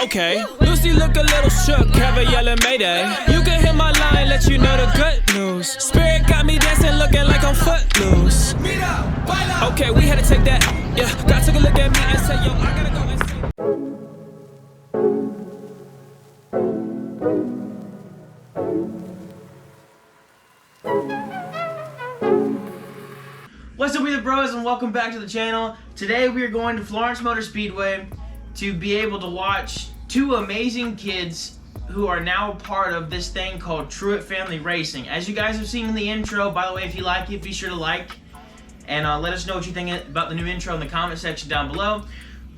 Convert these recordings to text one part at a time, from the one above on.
Okay, Lucy look a little shook, Kevin yelling Mayday. You can hear my line, let you know the good news. Spirit got me dancing, looking like I'm footloose. Okay, we had to take that, yeah. God took a look at me and said, yo, I gotta go and see. What's up, we the bros, and welcome back to the channel. Today we are going to Florence Motor Speedway to be able to watch two amazing kids who are now a part of this thing called Truett Family Racing. As you guys have seen in the intro, by the way, if you like it, be sure to like and let us know what you think about the new intro in the comment section down below.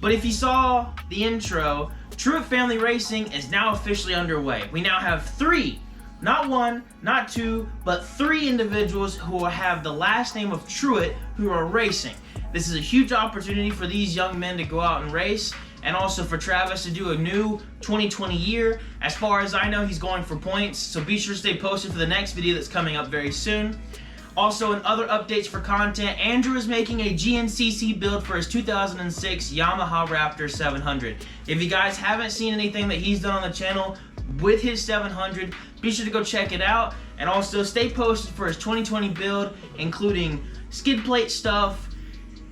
But if you saw the intro, Truett Family Racing is now officially underway. We now have three, not one, not two, but three individuals who have the last name of Truett who are racing. This is a huge opportunity for these young men to go out and race, and also for Travis to do a new 2020 year. As far as I know, he's going for points, so be sure to stay posted for the next video that's coming up very soon. Also, in other updates for content, Andrew is making a GNCC build for his 2006 Yamaha Raptor 700. If you guys haven't seen anything that he's done on the channel with his 700, be sure to go check it out. And also stay posted for his 2020 build, including skid plate stuff,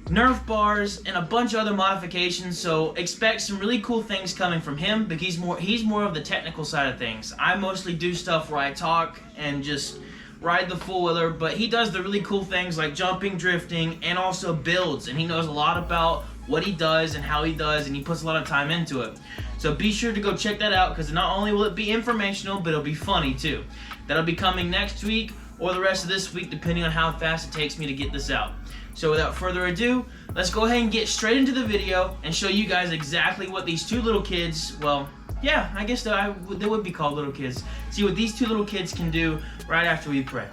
Nerf bars, and a bunch of other modifications. So expect some really cool things coming from him, because he's more of the technical side of things. I mostly do stuff where I talk and just ride the four-wheeler, but he does the really cool things like jumping, drifting, and also builds, and he knows a lot about what he does and how he does, and he puts a lot of time into it. So be sure to go check that out, because not only will it be informational, but it'll be funny too. That'll be coming next week or the rest of this week, depending on how fast it takes me to get this out. So without further ado, let's go ahead and get straight into the video and show you guys exactly what these two little kids, well, yeah, I guess they would be called little kids. See what these two little kids can do right after we pray.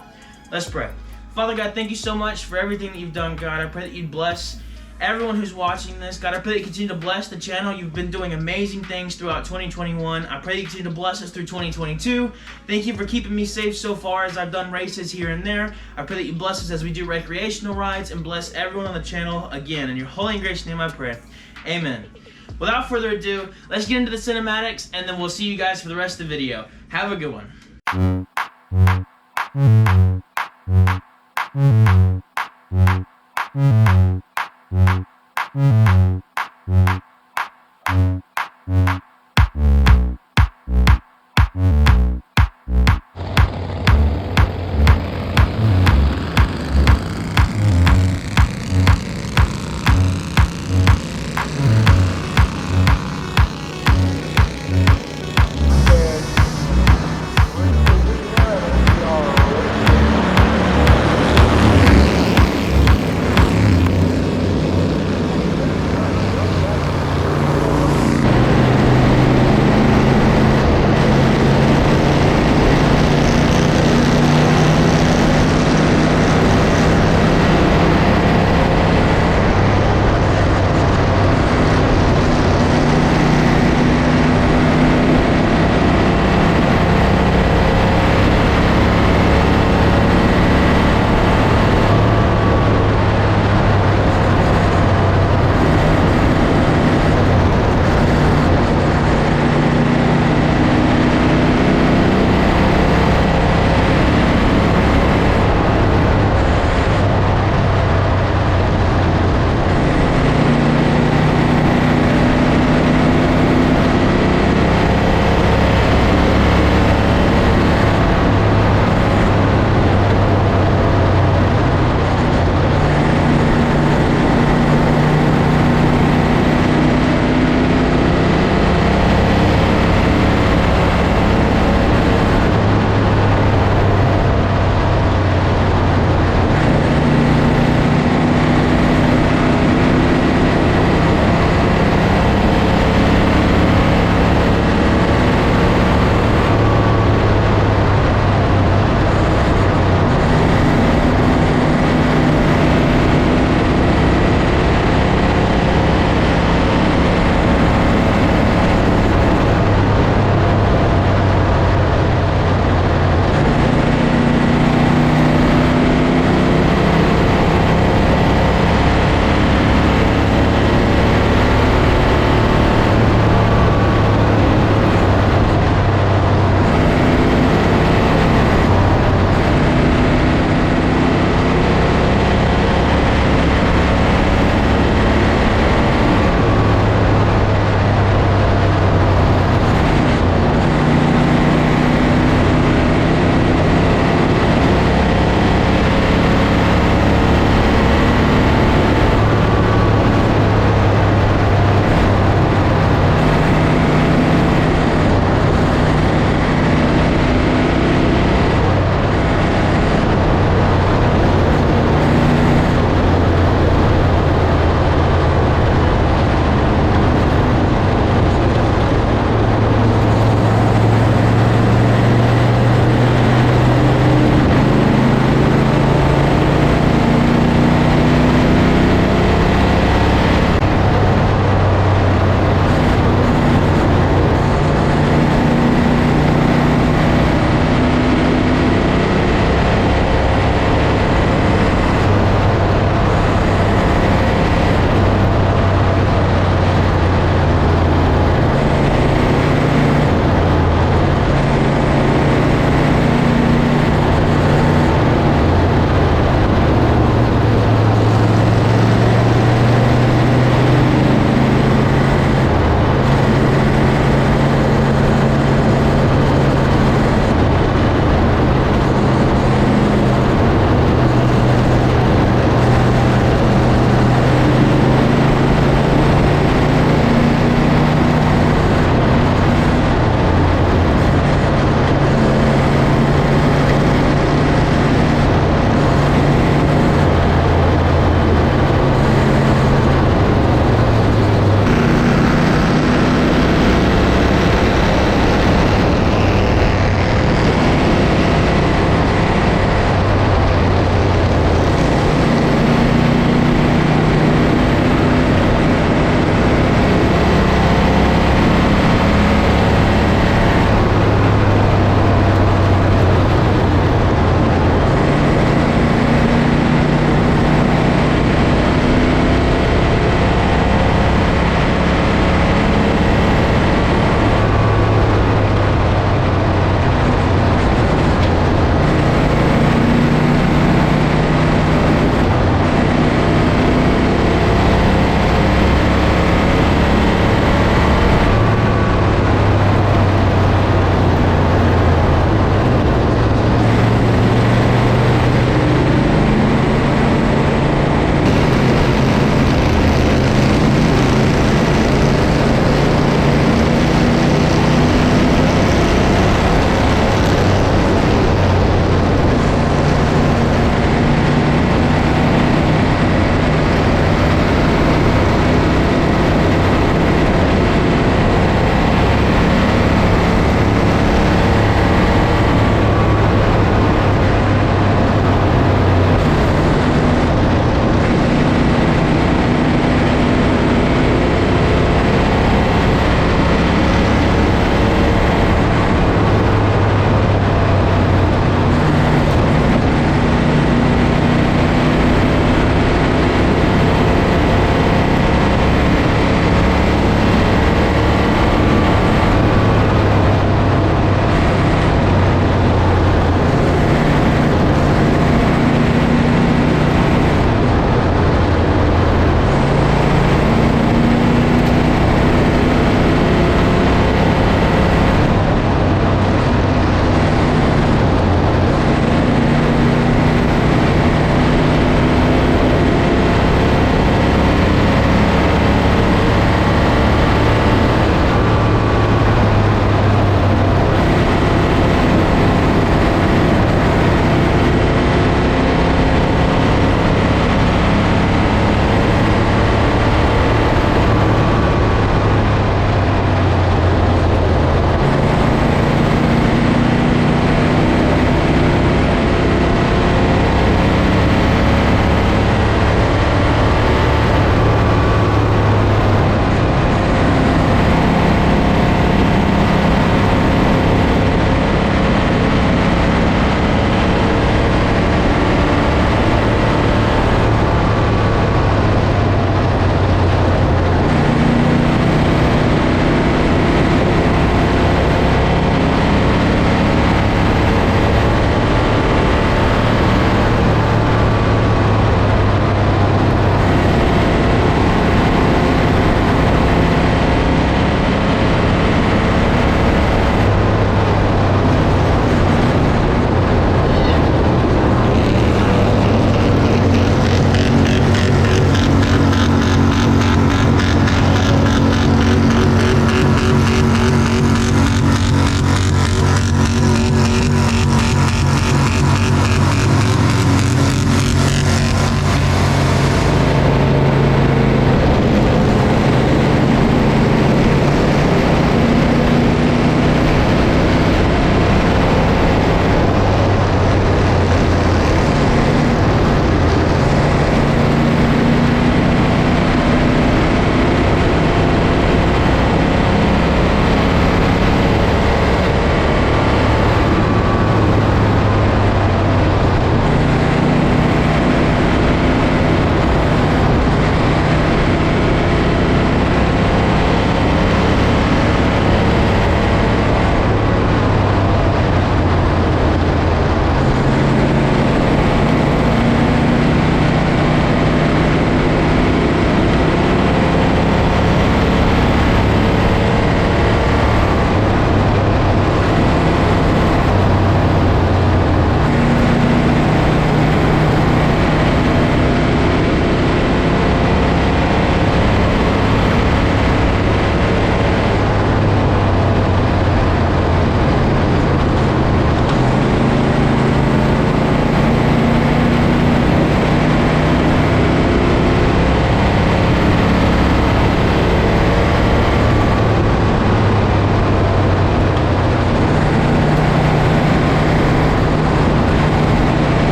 Let's pray. Father God, thank you so much for everything that you've done, God. I pray that you'd bless everyone who's watching this. God, I pray that you continue to bless the channel. You've been doing amazing things throughout 2021. I pray that you continue to bless us through 2022. Thank you for keeping me safe so far as I've done races here and there. I pray that you bless us as we do recreational rides, and bless everyone on the channel again. In your holy and gracious name I pray. Amen. Without further ado, let's get into the cinematics, and then we'll see you guys for the rest of the video. Have a good one.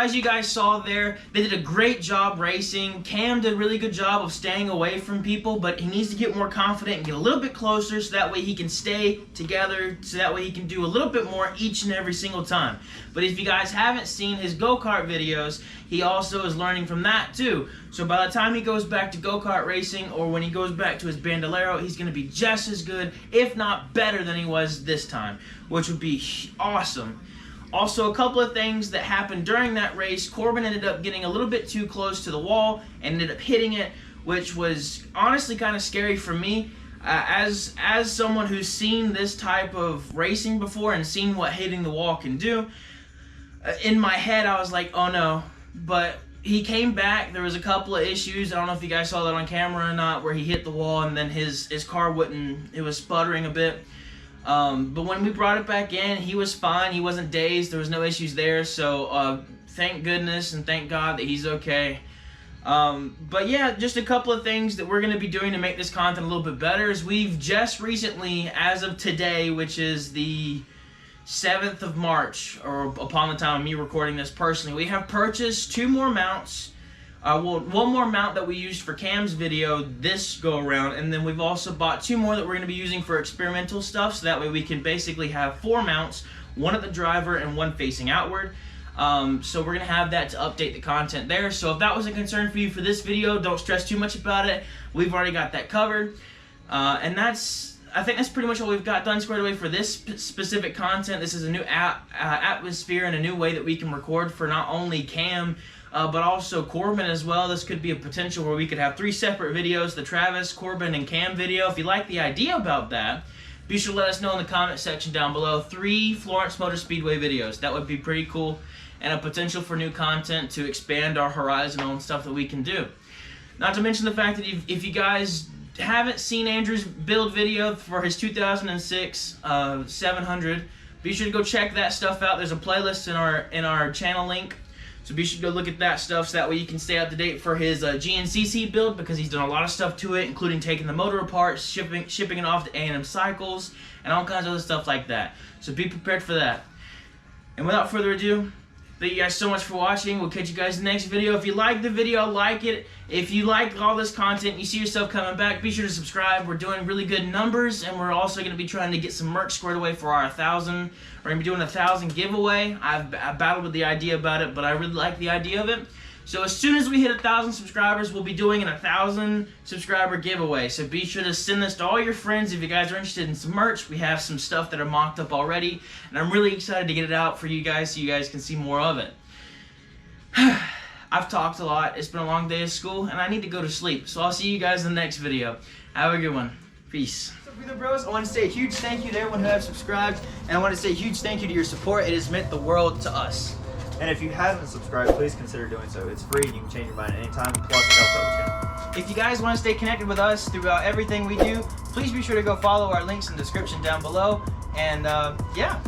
as you guys saw there, they did a great job racing. Cam did a really good job of staying away from people, but he needs to get more confident and get a little bit closer so that way he can stay together, so that way he can do a little bit more each and every single time. But if you guys haven't seen his go-kart videos, he also is learning from that too. So by the time he goes back to go-kart racing, or when he goes back to his Bandolero, he's going to be just as good, if not better than he was this time, which would be awesome. Also, a couple of things that happened during that race. Corbin ended up getting a little bit too close to the wall and ended up hitting it, which was honestly kind of scary for me. As someone who's seen this type of racing before and seen what hitting the wall can do, in my head I was like, oh no. But he came back. There was a couple of issues. I don't know if you guys saw that on camera or not, where he hit the wall and then his car wouldn't, it was sputtering a bit. But when we brought it back in, he was fine. He wasn't dazed. There was no issues there. So thank goodness and thank God that he's okay. But yeah, just a couple of things that we're going to be doing to make this content a little bit better is we've just recently, as of today, which is the 7th of March, or upon the time of me recording this personally, we have purchased 2 more mounts. Well, 1 more mount that we used for Cam's video this go around, and then we've also bought 2 more that we're going to be using for experimental stuff, so that way we can basically have 4 mounts, 1 at the driver and 1 facing outward. So we're going to have that to update the content there. So if that was a concern for you for this video, don't stress too much about it. We've already got that covered. And I think that's pretty much all we've got done squared away for this specific content. This is a new atmosphere and a new way that we can record for not only Cam, but also Corbin as well. This could be a potential where we could have 3 separate videos, the Travis, Corbin, and Cam video. If you like the idea about that, be sure to let us know in the comment section down below. 3 Florence Motor Speedway videos. That would be pretty cool, and a potential for new content to expand our horizon on stuff that we can do. Not to mention the fact that if you guys haven't seen Andrew's build video for his 2006 700, be sure to go check that stuff out. There's a playlist in our channel link, so be sure to go look at that stuff so that way you can stay up to date for his GNCC build, because he's done a lot of stuff to it, including taking the motor apart, shipping it off to A&M Cycles, and all kinds of other stuff like that. So be prepared for that. And without further ado, thank you guys so much for watching. We'll catch you guys in the next video. If you like the video, like it. If you like all this content, you see yourself coming back, be sure to subscribe. We're doing really good numbers, and we're also going to be trying to get some merch squared away for our 1,000. We're going to be doing a 1,000 giveaway. I battled with the idea about it, but I really like the idea of it. So as soon as we hit 1,000 subscribers, we'll be doing an 1,000 subscriber giveaway. So be sure to send this to all your friends if you guys are interested in some merch. We have some stuff that are mocked up already, and I'm really excited to get it out for you guys so you guys can see more of it. I've talked a lot. It's been a long day of school, and I need to go to sleep. So I'll see you guys in the next video. Have a good one. Peace. What's up, Breather Bros? I want to say a huge thank you to everyone who has subscribed, and I want to say a huge thank you to your support. It has meant the world to us. And if you haven't subscribed, please consider doing so. It's free and you can change your mind at any time, plus it helps out the channel. If you guys want to stay connected with us throughout everything we do, please be sure to go follow our links in the description down below. And yeah.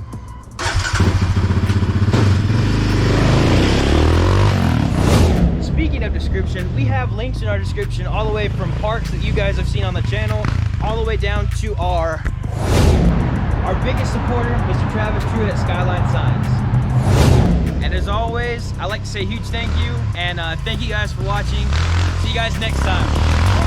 Speaking of description, we have links in our description all the way from parks that you guys have seen on the channel, all the way down to our biggest supporter, Mr. Travis Truett at Skyline Signs. And as always, I'd like to say a huge thank you, and thank you guys for watching. See you guys next time.